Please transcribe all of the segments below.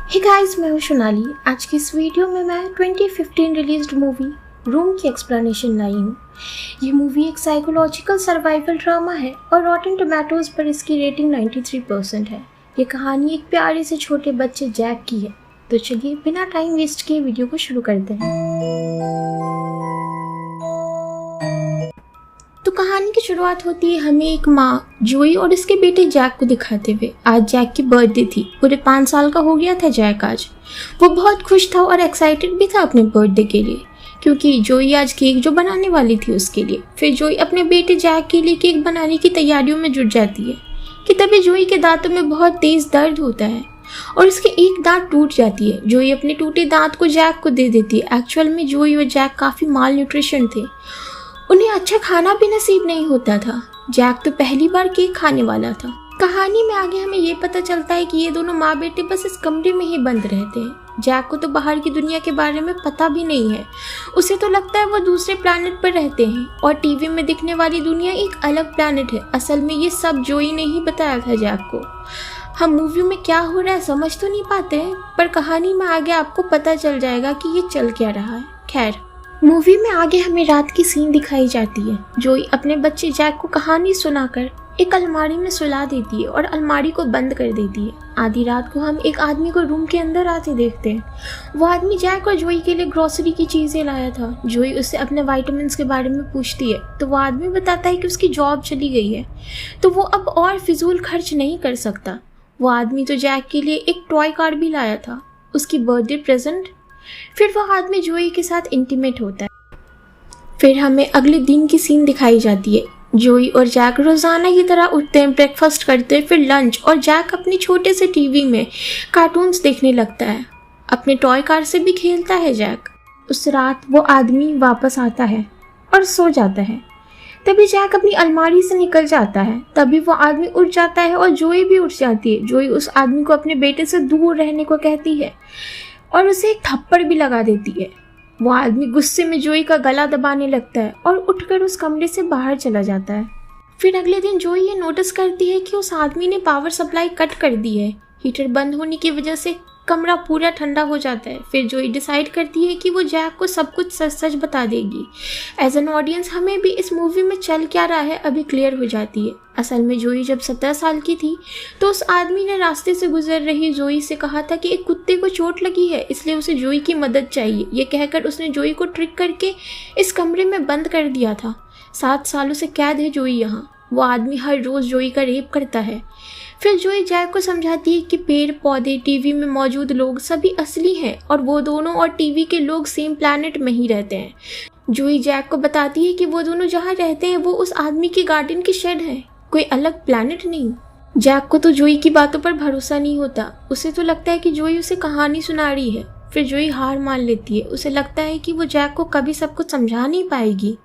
Hey guys, मैं हूँ सोनाली। आज की इस वीडियो में मैं 2015 रिलीज्ड मूवी रूम की एक्सप्लेनेशन लाई हूँ। ये मूवी एक साइकोलॉजिकल सर्वाइवल ड्रामा है और रॉटन टोमेटोज पर इसकी रेटिंग 93% है। ये कहानी एक प्यारे से छोटे बच्चे जैक की है। तो चलिए बिना टाइम वेस्ट किए वीडियो को शुरू करते हैं। तो कहानी की शुरुआत होती है हमें एक माँ जोई और इसके बेटे जैक को दिखाते हुए। आज जैक की बर्थडे थी। पूरे 5 साल का हो गया था जैक आज। वो बहुत खुश था और एक्साइटेड भी था अपने बर्थडे के लिए, क्योंकि जोई आज केक जो बनाने वाली थी उसके लिए। फिर जोई अपने बेटे जैक के लिए केक बनाने की तैयारियों में जुट जाती है कि तभी जोई के दांतों में बहुत तेज दर्द होता है और इसके एक दांत टूट जाती है। जोई अपने टूटे दांत को जैक को दे देती है। एक्चुअल में जोई और जैक काफ़ी माल न्यूट्रिशन थे। उन्हें अच्छा खाना भी नसीब नहीं होता था। जैक तो पहली बार केक खाने वाला था। कहानी में आगे हमें ये पता चलता है कि ये दोनों माँ बेटे बस इस कमरे में ही बंद रहते हैं। जैक को तो बाहर की दुनिया के बारे में पता भी नहीं है। उसे तो लगता है वो दूसरे प्लैनेट पर रहते हैं और टीवी में दिखने वाली दुनिया एक अलग प्लैनेट है। असल में ये सब जोई ने ही बताया था जैक को। हम मूवी में क्या हो रहा है समझ तो नहीं पाते हैं, पर कहानी में आगे आपको पता चल जाएगा कि ये चल क्या रहा है। खैर, मूवी में आगे हमें रात की सीन दिखाई जाती है। जोई अपने बच्चे जैक को कहानी सुनाकर एक अलमारी में सुला देती है और अलमारी को बंद कर देती है। आधी रात को हम एक आदमी को रूम के अंदर आते देखते हैं। वो आदमी जैक और जोई के लिए ग्रोसरी की चीज़ें लाया था। जोई उससे अपने वाइटामिन्स के बारे में पूछती है तो वो आदमी बताता है कि उसकी जॉब चली गई है, तो वो अब और फिजूल खर्च नहीं कर सकता। वो आदमी तो जैक के लिए एक टॉय कार भी लाया था, उसकी बर्थडे प्रेजेंट। फिर वह आदमी जोई के साथ इंटीमेट होता है। फिर हमें अगले दिन की सीन दिखाई जाती है। जोई और जैक रोजाना की तरह उठते हैं, ब्रेकफास्ट करते हैं, फिर लंच, और जैक अपने छोटे से टीवी में कार्टून्स देखने लगता है। अपने टॉय कार से भी खेलता है जैक। उस रात वो आदमी वापस आता है और सो जाता है। तभी जैक अपनी अलमारी से निकल जाता है। तभी वो आदमी उठ जाता है और जोई भी उठ जाती है। जोई उस आदमी को अपने बेटे से दूर रहने को कहती है और उसे एक थप्पड़ भी लगा देती है। वो आदमी गुस्से में जोई का गला दबाने लगता है और उठकर उस कमरे से बाहर चला जाता है। फिर अगले दिन जोई ये नोटिस करती है कि उस आदमी ने पावर सप्लाई कट कर दी है। हीटर बंद होने की वजह से कमरा पूरा ठंडा हो जाता है। फिर जोई डिसाइड करती है कि वो जैक को सब कुछ सच सच बता देगी। एज एन ऑडियंस हमें भी इस मूवी में चल क्या रहा है अभी क्लियर हो जाती है। असल में जोई जब 17 साल की थी तो उस आदमी ने रास्ते से गुजर रही जोई से कहा था कि एक कुत्ते को चोट लगी है, इसलिए उसे जोई की मदद चाहिए। ये कहकर उसने जोई को ट्रिक करके इस कमरे में बंद कर दिया था। 7 सालों से कैद है जोई यहाँ। वो आदमी हर रोज़ जोई का रेप करता है। फिर जोई जैक को समझाती है कि पेड़ पौधे, टीवी में मौजूद लोग सभी असली हैं और वो दोनों और टीवी के लोग सेम प्लैनेट में ही रहते हैं। जोई जैक को बताती है कि वो दोनों जहाँ रहते हैं वो उस आदमी की गार्डन की शेड है, कोई अलग प्लैनेट नहीं। जैक को तो जोई की बातों पर भरोसा नहीं होता। उसे तो लगता है कि जोई उसे कहानी सुना रही है। फिर जोई हार मान लेती है। उसे लगता है कि वो जैक को कभी सब कुछ समझा नहीं पाएगी।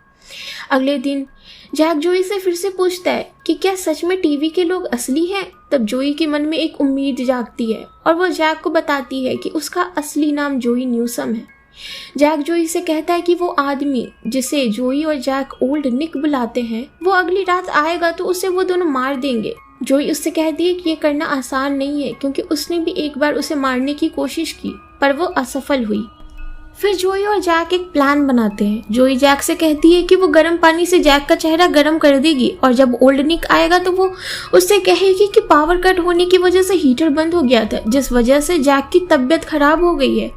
अगले दिन जैक जोई से फिर से पूछता है कि क्या सच में टीवी के लोग असली हैं। तब जोई के मन में एक उम्मीद जागती है और वो जैक को बताती है कि उसका असली नाम जोई न्यूसम है। जैक जोई से कहता है कि वो आदमी जिसे जोई और जैक ओल्ड निक बुलाते हैं वो अगली रात आएगा तो उसे वो दोनों मार देंगे। जोई उससे कहती है कि ये करना आसान नहीं है क्योंकि उसने भी एक बार उसे मारने की कोशिश की पर वो असफल हुई। फिर जोई और जैक एक प्लान बनाते हैं। जोई जैक से कहती है कि वो गर्म पानी से जैक का चेहरा गर्म कर देगी और जब ओल्ड निक आएगा तो वो उससे कहेगी कि पावर कट होने की वजह से हीटर बंद हो गया था, जिस वजह से जैक की तबीयत खराब हो गई है।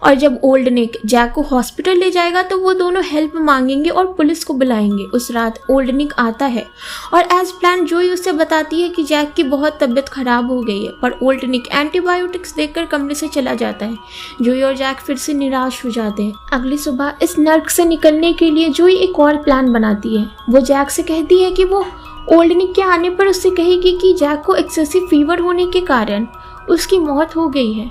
और जब ओल्ड निक जैक को हॉस्पिटल ले जाएगा तो वो दोनों हेल्प मांगेंगे और पुलिस को बुलाएंगे। उस रात ओल्ड निक आता है और एज प्लान जोई उससे बताती है कि जैक की बहुत तबीयत खराब हो गई है, पर ओल्ड निक एंटीबायोटिक्स देकर कमरे से चला जाता है। जोई और जैक फिर से निराश हो जाते हैं। अगली सुबह इस नर्क से निकलने के लिए जोई एक और प्लान बनाती है। वो जैक से कहती है कि वो ओल्ड निक के आने पर उससे कहेगी कि जैक को एक्सेसिव फीवर होने के कारण उसकी मौत हो गई है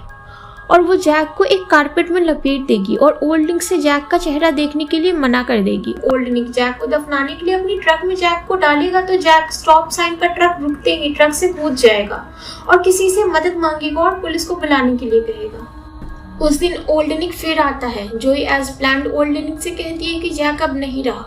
और वो जैक को एक कारपेट में लपेट देगी और ओल्ड निक से जैक का चेहरा देखने के लिए मना कर देगी। ओल्ड निक जैक को दफनाने के लिए अपनी ट्रक में जैक को डालेगा तो जैक स्टॉप साइन पर ट्रक रुकते ही ट्रक से कूद जाएगा और किसी से मदद मांगेगा और पुलिस को बुलाने के लिए कहेगा। उस दिन ओल्ड निक फिर आता है। जोई एज प्लान्ड ओल्ड निक से कहती है कि जैक अब नहीं रहा,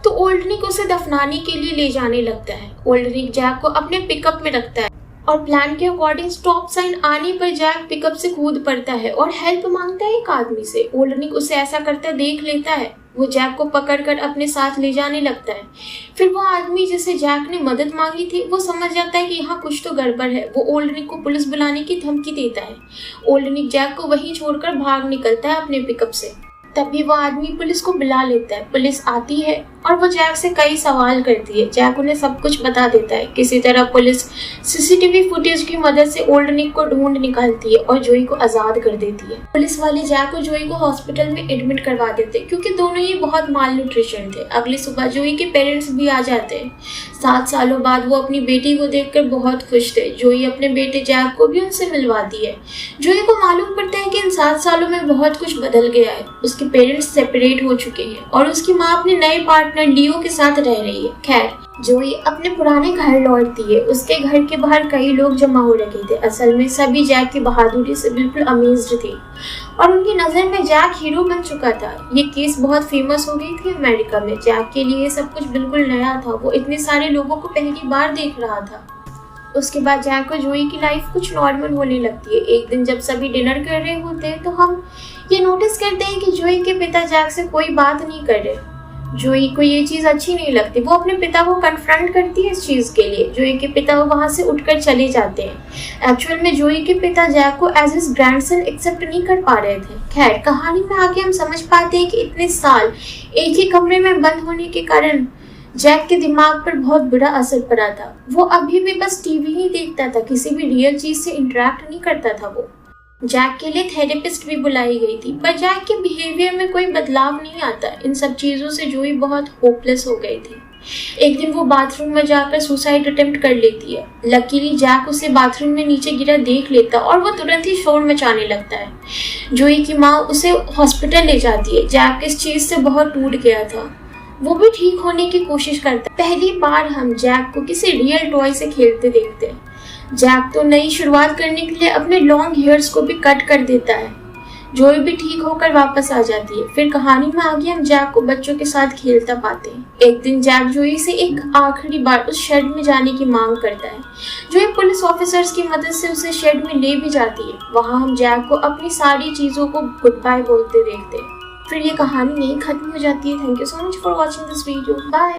तो ओल्ड निक उसे दफनाने के लिए ले जाने लगता है। ओल्ड निक जैक को अपने पिकअप में रखता है। और प्लान के अकॉर्डिंग स्टॉप साइन आने पर जैक पिकअप से कूद पड़ता है और हेल्प मांगता है एक आदमी से। ओल्ड्रिक उसे ऐसा करता देख लेता है। वो जैक को पकड़कर अपने साथ ले जाने लगता है। फिर वो आदमी जिसे जैक ने मदद मांगी थी वो समझ जाता है कि यहाँ कुछ तो गड़बड़ है। वो ओल्ड्रिक को पुलिस बुलाने की धमकी देता है। ओल्ड्रिक जैक को वहीं छोड़कर भाग निकलता है अपने पिकअप से। तभी वो आदमी पुलिस को बुला लेता है। पुलिस आती है और वो जैक से कई सवाल करती है। जैक उन्हें सब कुछ बता देता है। किसी तरह पुलिस सीसीटीवी फुटेज की मदद से ओल्ड्रिक को ढूंढ निकालती है और जोई को आजाद कर देती है। पुलिस वाले जैक और जोई को हॉस्पिटल में एडमिट करवा देते हैं क्योंकि दोनों ही बहुत माल न्यूट्रिशन थे। अगली सुबह जोई के पेरेंट्स भी आ जाते हैं। 7 सालों बाद वो अपनी बेटी को देखकर बहुत खुश थे। जोई अपने बेटे जैक को भी उनसे मिलवाती है। जोई को मालूम पड़ता है कि इन 7 सालों में बहुत कुछ बदल गया है। उसके पेरेंट्स सेपरेट हो चुके हैं और उसकी माँ अपने नए पार्टनर लियो के साथ रह रही है। खैर, जोई अपने पुराने घर लौटती है। उसके घर के बाहर कई लोग जमा हो रखे थे। असल में सभी जैक की बहादुरी से बिल्कुल अमेज्ड थे और उनकी नजर में जैक हीरो बन चुका था। ये केस बहुत फेमस हो गई थी अमेरिका में। जैक के लिए सब कुछ बिल्कुल नया था। वो इतने सारे लोगों को पहली बार देख रहा था। उसके बाद जैक और जोई की लाइफ कुछ नॉर्मल होने लगती है। एक दिन जब सभी डिनर कर रहे होते हैं तो हम ये नोटिस करते हैं कि जोई के पिता जैक से कोई बात नहीं कर रहे। जोई को ये चीज अच्छी नहीं लगती। वो अपने पिता को कन्फ्रंट करती है इस चीज के लिए। जोई के पिता वहां से उठकर चले जाते हैं। एक्चुअल में जोई के पिता जैक को एज हिज ग्रैंडसन एक्सेप्ट नहीं कर पा रहे थे। खैर, कहानी में आके हम समझ पाते हैं कि इतने साल एक ही कमरे में बंद होने के कारण जैक के दिमाग पर बहुत बुरा असर पड़ा था। वो अभी भी बस टीवी ही देखता था, किसी भी रियल चीज से इंटरेक्ट नहीं करता था। वो जैक के लिए थेरेपिस्ट भी बुलाई गई थी पर जैक के बिहेवियर में कोई बदलाव नहीं आता। इन सब चीजों से जोई बहुत होपलेस हो गई थी। एक दिन वो बाथरूम में जाकर सुसाइड अटेम्प्ट कर लेती है। लकीली जैक उसे बाथरूम में नीचे गिरा देख लेता और वो तुरंत ही शोर मचाने लगता है। जोई की माँ उसे हॉस्पिटल ले जाती है। जैक इस चीज से बहुत टूट गया था। वो भी ठीक होने की कोशिश करता है। पहली बार हम जैक को किसी रियल टॉय से खेलते देखते हैं। जैक तो नई शुरुआत करने के लिए अपने लॉन्ग हेयर्स को भी कट कर देता है। जोई भी ठीक होकर वापस आ जाती है। फिर कहानी में आगे हम जैक को बच्चों के साथ खेलता पाते हैं। एक दिन जैक जोई से एक आखिरी बार उस शेड में जाने की मांग करता है। जोई पुलिस ऑफिसर्स की मदद से उसे शेड में ले भी जाती है। वहाँ हम जैक को अपनी सारी चीजों को गुड बाय बोलते देखते हैं। फिर ये कहानी यहीं खत्म हो जाती है। Thank you so much for watching this video. Bye.